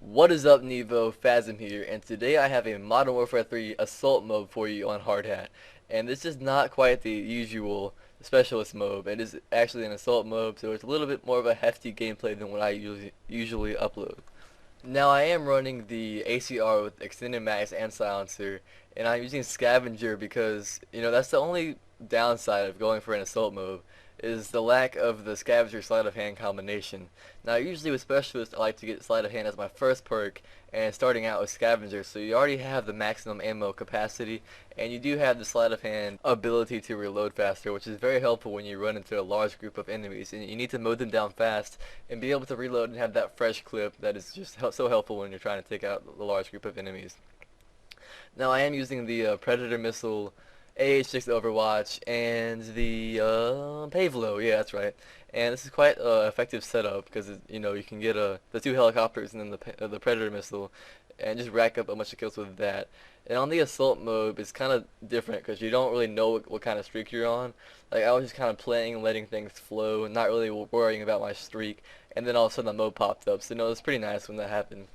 What is up, Nevo? Phasm here, and today I have a Modern Warfare 3 Assault mode for you on Hard Hat. And this is not quite the usual Specialist mode. It is actually an Assault mode, so it's a little bit more of a hefty gameplay than what I usually upload. Now I am running the ACR with extended mags and silencer, and I'm using scavenger because that's the only downside of going for an assault mode is the lack of the scavenger sleight of hand combination. Now usually with specialist I like to get sleight of hand as my first perk and starting out with scavenger, so you already have the maximum ammo capacity and you do have the sleight of hand ability to reload faster, which is very helpful when you run into a large group of enemies and you need to mow them down fast and be able to reload and have that fresh clip that is just so helpful when you're trying to take out the large group of enemies. Now I am using the Predator missile, AH6 Overwatch, and the Pavlo. Yeah, that's right. And this is quite effective setup because you can get the two helicopters and then the Predator missile, and just rack up a bunch of kills with that. And on the assault mode, it's kind of different because you don't really know what kind of streak you're on. Like I was just kind of playing, letting things flow, and not really worrying about my streak. And then all of a sudden the mode popped up. So it's pretty nice when that happened.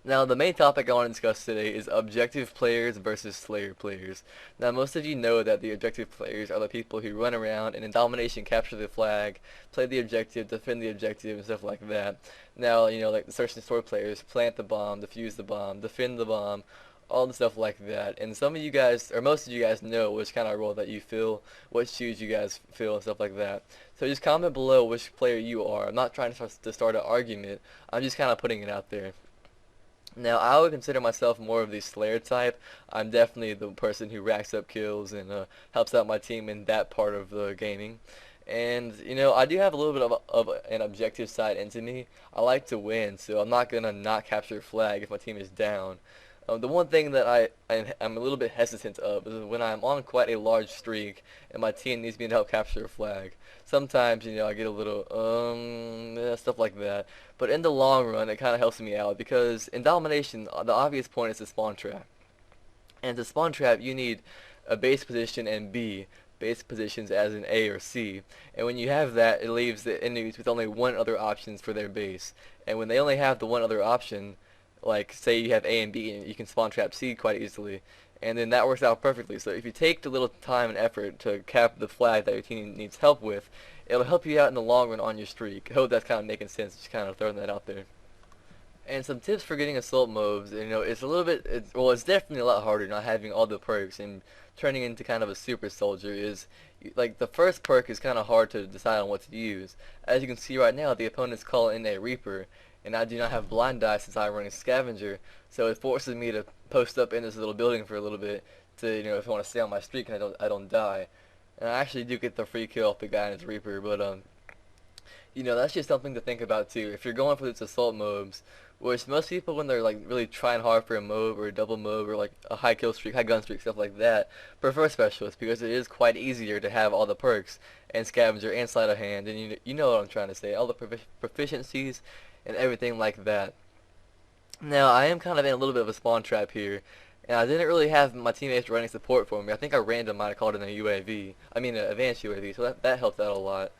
Now, the main topic I want to discuss today is objective players versus slayer players. Now, most of you know that the objective players are the people who run around and in domination capture the flag, play the objective, defend the objective, and stuff like that. Now, like the search and destroy players plant the bomb, defuse the bomb, defend the bomb, all the stuff like that. And some of you guys, or most of you guys, know which kind of role that you fill, what shoes you guys fill, and stuff like that. So just comment below which player you are. I'm not trying to start an argument. I'm just kind of putting it out there. Now, I would consider myself more of the Slayer type. I'm definitely the person who racks up kills and helps out my team in that part of the gaming. And, I do have a little bit of an objective side into me. I like to win, so I'm not going to not capture a flag if my team is down. The one thing that I'm a little bit hesitant of is when I'm on quite a large streak and my team needs me to help capture a flag. Sometimes, I get a little, stuff like that. But in the long run, it kind of helps me out because in domination, the obvious point is the spawn trap. And to spawn trap, you need a base position and B, base positions as in A or C. And when you have that, it leaves the enemies with only one other options for their base. And when they only have the one other option, like say you have A and B and you can spawn trap C quite easily, and then that works out perfectly. So if you take the little time and effort to cap the flag that your team needs help with, it'll help you out in the long run on your streak. I hope that's kind of making sense, just kind of throwing that out there. And some tips for getting assault mobs, it's a little bit, it's definitely a lot harder not having all the perks and turning into kind of a super soldier is, like, the first perk is kind of hard to decide on what to use. As you can see right now, the opponent's calling in a Reaper, and I do not have blind die since I'm running scavenger, so it forces me to post up in this little building for a little bit to, if I want to stay on my streak and I don't die. And I actually do get the free kill off the guy in his Reaper, but that's just something to think about too. If you're going for these assault mobs, which most people when they're like really trying hard for a mob or a double mob or like a high kill streak, high gun streak, stuff like that, prefer specialist because it is quite easier to have all the perks and scavenger and sleight of hand, and you know what I'm trying to say, all the proficiencies and everything like that. Now I am kind of in a little bit of a spawn trap here, and I didn't really have my teammates running support for me. I think I random might have called in a UAV. I mean an advanced UAV, so that helped out a lot.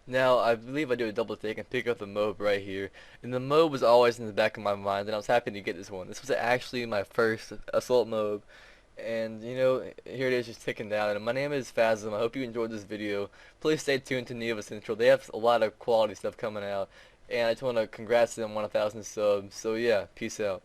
Now, I believe I do a double take and pick up the MOAB right here. And the MOAB was always in the back of my mind, and I was happy to get this one. This was actually my first assault MOAB. And, here it is just ticking down. And my name is Phasm. I hope you enjoyed this video. Please stay tuned to Neva Central. They have a lot of quality stuff coming out. And I just want to congrats them on 1,000 subs. So, yeah, peace out.